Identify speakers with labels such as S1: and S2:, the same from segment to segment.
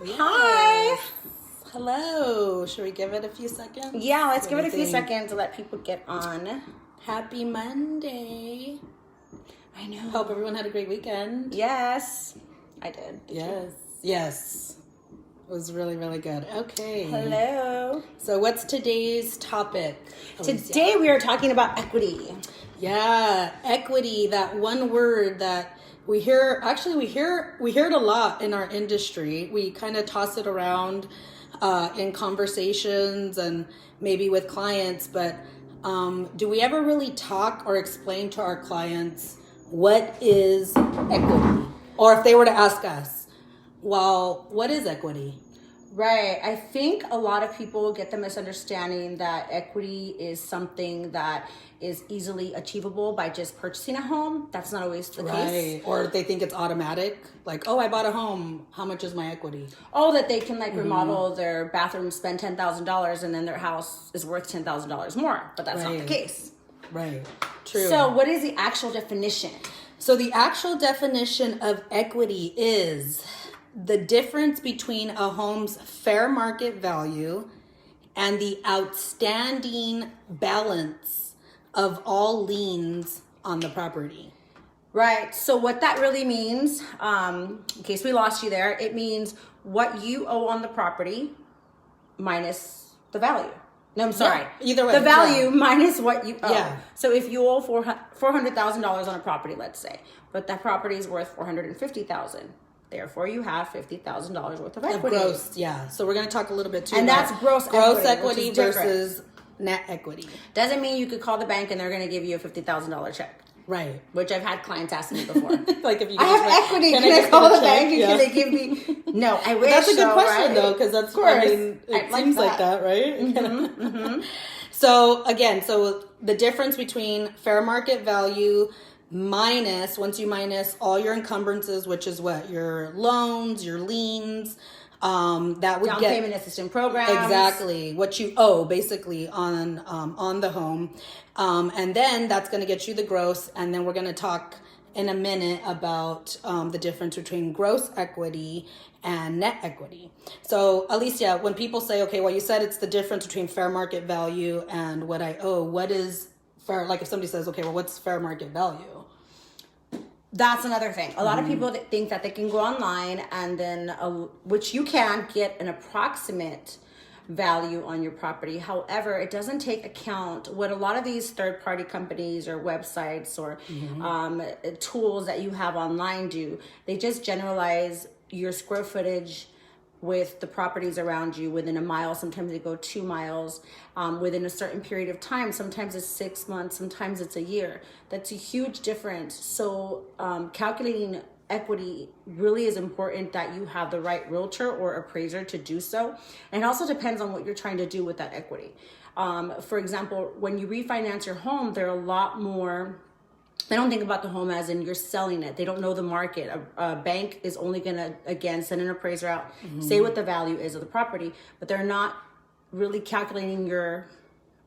S1: live.
S2: Yes.
S1: Hi.
S2: Hello. Should we give it a few seconds?
S1: Yeah, let's give it a few seconds to let people get on.
S2: Happy Monday.
S1: I know.
S2: Hope everyone had a great weekend.
S1: Yes, I did.
S2: Yes. It was really, really good. Okay.
S1: Hello.
S2: So what's today's topic, Alicia?
S1: Today we are talking about equity.
S2: Yeah, equity, that one word that we hear, actually we hear it a lot in our industry. We kind of toss it around in conversations and maybe with clients, but do we ever really talk or explain to our clients what is equity? Or if they were to ask us, well, what is equity?
S1: Right. I think a lot of people get the misunderstanding that equity is something that is easily achievable by just purchasing a home. That's not always the case.
S2: Or they think it's automatic. Like, oh, I bought a home. How much is my equity?
S1: Oh, that they can remodel their bathroom, spend $10,000, and then their house is worth $10,000 more. But that's not the case.
S2: Right. True.
S1: So what is the actual definition?
S2: So the actual definition of equity is the difference between a home's fair market value and the outstanding balance of all liens on the property.
S1: Right. So what that really means, in case we lost you there, it means what you owe on the property minus the value. No, I'm sorry.
S2: Yeah, either way.
S1: The value minus what you owe.
S2: Yeah.
S1: So if you owe $400,000 on a property, let's say, but that property is worth $450,000. Therefore, you have $50,000 worth of equity.
S2: Gross, yeah. So we're going to talk a little bit too
S1: and
S2: about
S1: that's gross
S2: equity versus net equity.
S1: Doesn't mean you could call the bank and they're going to give you a $50,000 check.
S2: Right.
S1: Which I've had clients ask me before.
S2: Like if you
S1: I have equity. Can I call the bank and can they give me? No, I wish.
S2: That's a good question,
S1: right?
S2: though, because that's, I mean, it seems like that, right?
S1: Mm-hmm, mm-hmm.
S2: So again, the difference between fair market value minus, once you minus all your encumbrances, which is what? Your loans, your liens, that would
S1: down
S2: get
S1: payment assistance programs.
S2: Exactly. What you owe basically on the home. And then that's going to get you the gross. And then we're going to talk in a minute about the difference between gross equity and net equity. So Alicia, when people say, okay, well, you said it's the difference between fair market value and what I owe, what is fair? Like if somebody says, okay, well, what's fair market value?
S1: That's another thing. A lot of people that think that they can go online and then, which you can get an approximate value on your property. However, it doesn't take account what a lot of these third-party companies or websites or tools that you have online do. They just generalize your square footage with the properties around you within a mile. Sometimes they go 2 miles within a certain period of time. Sometimes it's 6 months, sometimes it's a year. That's a huge difference. So calculating equity really is important that you have the right realtor or appraiser to do so. And it also depends on what you're trying to do with that equity. For example, when you refinance your home, there are a lot more. They don't think about the home as in you're selling it. They don't know the market. A bank is only going to, again, send an appraiser out, say what the value is of the property, but they're not really calculating your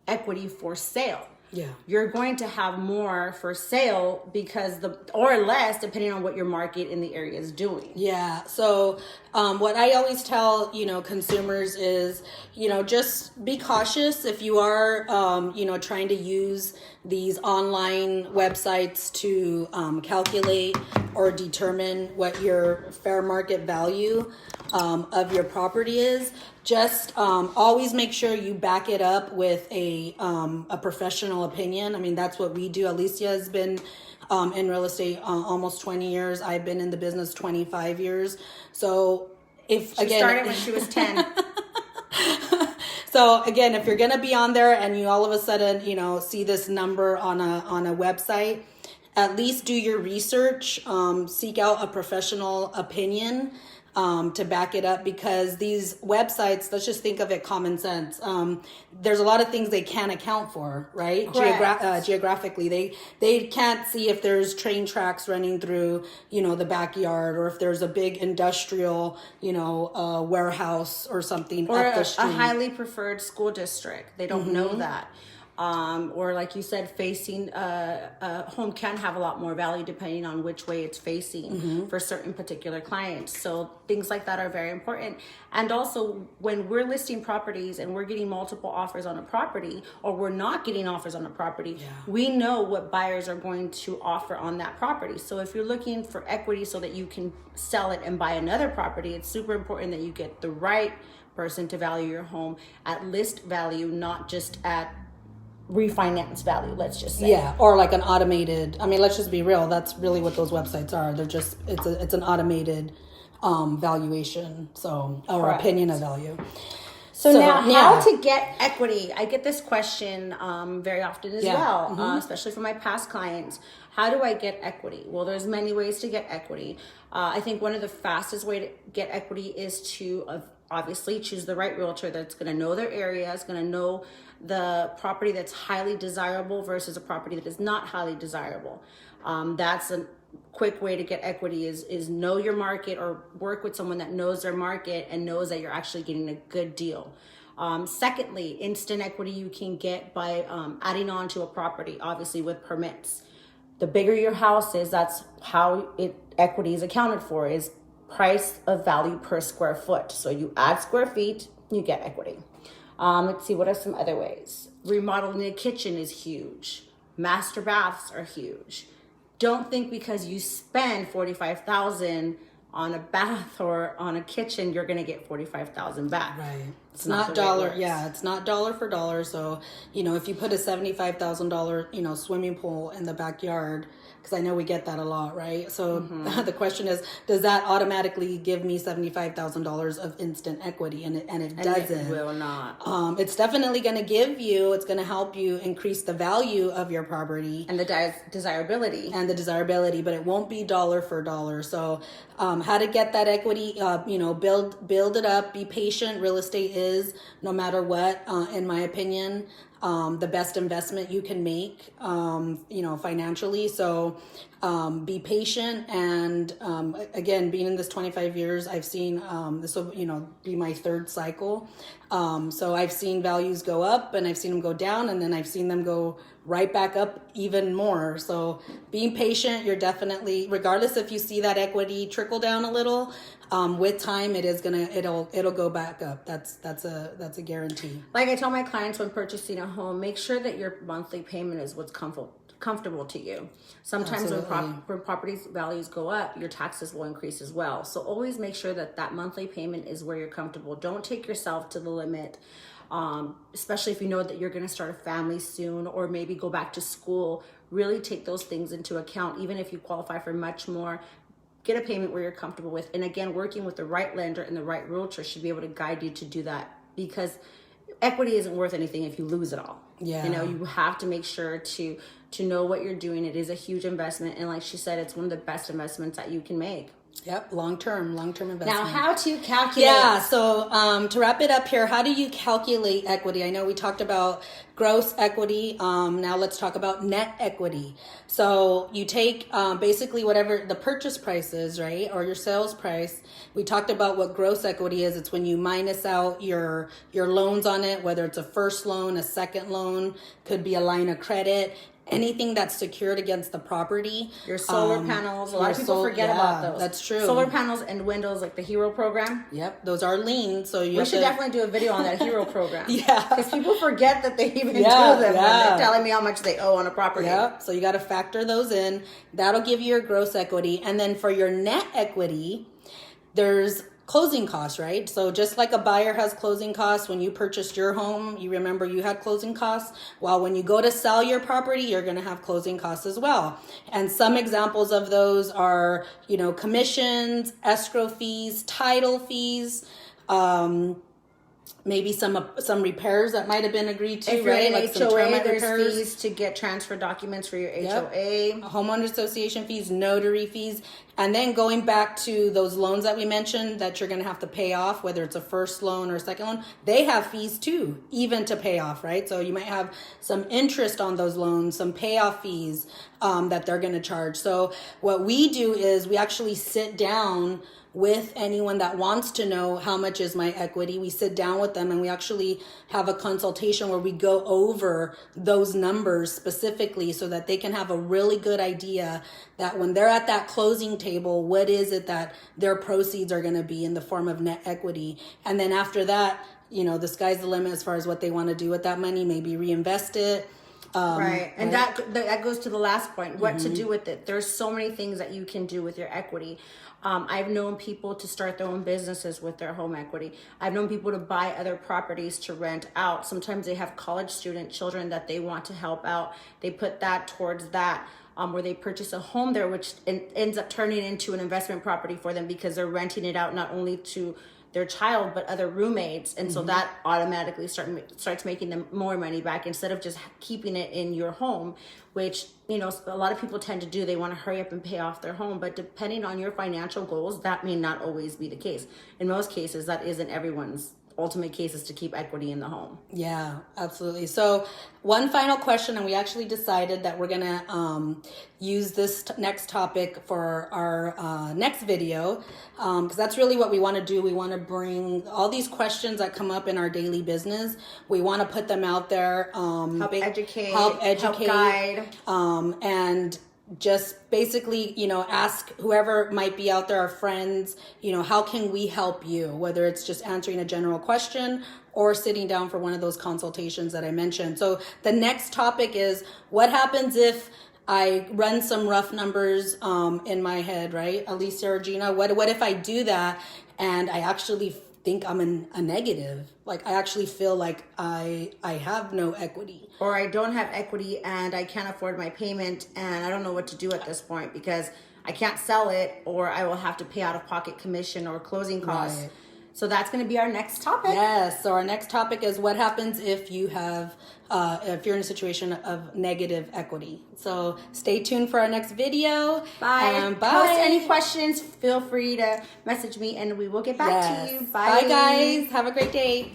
S1: equity for sale.
S2: Yeah.
S1: You're going to have more for sale because or less depending on what your market in the area is doing.
S2: Yeah. So what I always tell, consumers is, just be cautious if you are, trying to use these online websites to calculate or determine what your fair market value of your property is. Just always make sure you back it up with a professional opinion. I mean, that's what we do. Alicia has been in real estate almost 20 years. I've been in the business 25 years. So
S1: She started when she was 10.
S2: So again, if you're going to be on there and you all of a sudden, see this number on a website, at least do your research, seek out a professional opinion to back it up, because these websites, let's just think of it common sense. There's a lot of things they can't account for, right? Geographically, they can't see if there's train tracks running through, the backyard, or if there's a big industrial, warehouse or something
S1: or
S2: up the street.
S1: a highly preferred school district. They don't know that. or like you said, facing a home can have a lot more value depending on which way it's facing for certain particular clients. So things like that are very important. And also when we're listing properties and we're getting multiple offers on a property, or we're not getting offers on a property, we know what buyers are going to offer on that property. So if you're looking for equity so that you can sell it and buy another property, it's super important that you get the right person to value your home at list value, not just at refinance value, let's just say.
S2: Yeah, or like an automated, I mean, let's just be real, that's really what those websites are. They're just, it's an automated valuation, so, or
S1: Correct.
S2: opinion of value.
S1: So now, how to get equity? I get this question very often as well, especially from my past clients. How do I get equity? Well, there's many ways to get equity. I think one of the fastest way to get equity is to obviously choose the right realtor that's going to know their area, is going to know the property that's highly desirable versus a property that is not highly desirable. That's a quick way to get equity is know your market, or work with someone that knows their market and knows that you're actually getting a good deal. Secondly, instant equity you can get by adding on to a property, obviously with permits. The bigger your house is, that's how equity is accounted for, is price of value per square foot. So you add square feet, you get equity. Let's see, what are some other ways? Remodeling a kitchen is huge. Master baths are huge. Don't think because you spend $45,000 on a bath or on a kitchen, you're going to get $45,000 back.
S2: Right. It's not dollar. Yeah, it's not dollar for dollar. So, if you put a $75,000, swimming pool in the backyard, because I know we get that a lot, right? So the question is, does that automatically give me $75,000 of instant equity? And it doesn't.
S1: It will not.
S2: It's definitely going to it's going to help you increase the value of your property.
S1: And the desirability.
S2: But it won't be dollar for dollar. So how to get that equity, build it up, be patient. Real estate is, no matter what, in my opinion, the best investment you can make, financially. So be patient. And again, being in this 25 years, I've seen this will, be my third cycle. So I've seen values go up and I've seen them go down, and then I've seen them go right back up even more. So being patient, you're definitely, regardless if you see that equity trickle down a little, with time, it'll go back up. That's a guarantee.
S1: Like I tell my clients when purchasing a home, make sure that your monthly payment is what's comfortable to you. Sometimes when property values go up, your taxes will increase as well. So always make sure that monthly payment is where you're comfortable. Don't take yourself to the limit. Especially if you know that you're going to start a family soon, or maybe go back to school. Really take those things into account. Even if you qualify for much more, get a payment where you're comfortable with. And again, working with the right lender and the right realtor should be able to guide you to do that, because equity isn't worth anything if you lose it all.
S2: Yeah.
S1: You have to make sure to know what you're doing. It is a huge investment, and like she said, it's one of the best investments that you can make.
S2: Yep, long-term investment.
S1: Now, how to calculate?
S2: Yeah, so to wrap it up here, how do you calculate equity? I know we talked about gross equity. Now let's talk about net equity. So you take basically whatever the purchase price is, right, or your sales price. We talked about what gross equity is. It's when you minus out your loans on it, whether it's a first loan, a second loan, could be a line of credit. Anything that's secured against the property.
S1: Your solar panels. A lot of people forget about those.
S2: That's true.
S1: Solar panels and windows, like the Hero program.
S2: Yep, those are liens. So
S1: we should definitely do a video on that Hero program.
S2: Yeah.
S1: Because people forget that they even do them when they're telling me how much they owe on a property.
S2: Yep, so you got to factor those in. That'll give you your gross equity. And then for your net equity, there's closing costs, right? So just like a buyer has closing costs, when you purchased your home, you remember you had closing costs. Well, when you go to sell your property, you're going to have closing costs as well. And some examples of those are, commissions, escrow fees, title fees, maybe some repairs that might have been agreed to,
S1: if you're
S2: right?
S1: in
S2: Like
S1: HOA,
S2: some
S1: there's
S2: repairs.
S1: fees to get transfer documents for your
S2: Yep.
S1: HOA.
S2: Homeowner association fees, notary fees. And then going back to those loans that we mentioned that you're going to have to pay off, whether it's a first loan or a second loan, they have fees too, even to pay off, right? So you might have some interest on those loans, some payoff fees that they're going to charge. So what we do is we actually sit down with anyone that wants to know how much is my equity. We sit down with them, and we actually have a consultation where we go over those numbers specifically so that they can have a really good idea that when they're at that closing table, what is it that their proceeds are going to be in the form of net equity. And then after that, the sky's the limit as far as what they want to do with that money, maybe reinvest it.
S1: Right. And that goes to the last point, what to do with it. There's so many things that you can do with your equity. I've known people to start their own businesses with their home equity. I've known people to buy other properties to rent out. Sometimes they have college student children that they want to help out. They put that towards that. Where they purchase a home there, which ends up turning into an investment property for them because they're renting it out not only to their child but other roommates, and so that automatically starts making them more money back instead of just keeping it in your home, which a lot of people tend to do. They want to hurry up and pay off their home, but depending on your financial goals, that may not always be the case. In most cases, that isn't everyone's ultimate case, is to keep equity in the home.
S2: Yeah, absolutely. So one final question, and we actually decided that we're gonna use this next topic for our next video, because that's really what we want to do. We want to bring all these questions that come up in our daily business. We want to put them out there,
S1: help educate,
S2: help
S1: guide,
S2: and just basically, ask whoever might be out there, our friends, how can we help you? Whether it's just answering a general question or sitting down for one of those consultations that I mentioned. So the next topic is, what happens if I run some rough numbers in my head, right? Alicia or Gina, what if I do that and I actually think I'm in a negative? Like, I actually feel like I have no equity.
S1: Or I don't have equity and I can't afford my payment and I don't know what to do at this point because I can't sell it, or I will have to pay out of pocket commission or closing costs.
S2: Right.
S1: So that's going to be our next topic.
S2: Yes. So our next topic is what happens if you have, if you're in a situation of negative equity. So stay tuned for our next video.
S1: Bye.
S2: Bye.
S1: Post any questions, feel free to message me and we will get back to you. Bye.
S2: Bye, guys. Have a great day.